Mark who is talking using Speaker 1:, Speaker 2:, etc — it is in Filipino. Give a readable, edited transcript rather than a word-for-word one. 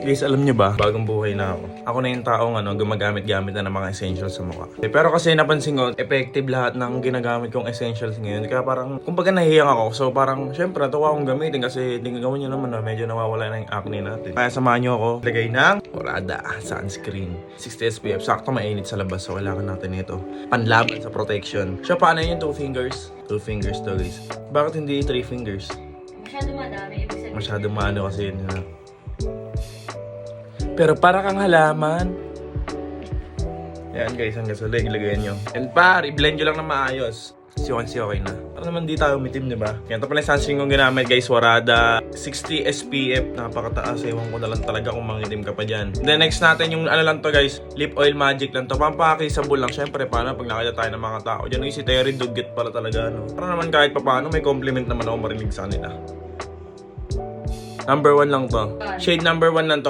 Speaker 1: Guys, alam nyo ba, bagong buhay na ako. Ako na yung taong gumagamit-gamit na ng mga essentials sa mukha. Pero kasi napansin ko, effective lahat ng ginagamit kong essentials ngayon. Kaya parang, kumbaga nahihiyang ako. So parang, syempre, natuwa akong gamitin kasi gawin nyo naman na medyo nawawala na yung acne natin. Kaya samahan nyo ako, lagay ng Orada sunscreen. 60 SPF, sakto mainit sa labas. So kailangan natin ito. Panlaban sa protection. Siya, paano yun? 2 fingers? 2 fingers to, guys. Bakit hindi 3 fingers?
Speaker 2: Masyado madami.
Speaker 1: Masyado maano kasi yun. Pero para kang halaman. Yan guys, hanggang sa leg, lagayan nyo. And par, i-blend nyo lang na maayos. Okay na. Para naman di tayo umitim, di ba? Yan, ito pala yung sunscreen kong ginamit guys, Warada 60 SPF. Napakataas, ewan ko na lang talaga kung mangitim ka pa dyan. Then next natin yung ano lang to guys, lip oil magic lang to. Pampakisable lang. Syempre, paano pag nakita tayo ng mga tao dyan, si Terry Duget pala talaga, no? Para naman kahit pa paano, may compliment naman ako marinig sa kanila. Number 1 lang to. Shade number 1 lang to.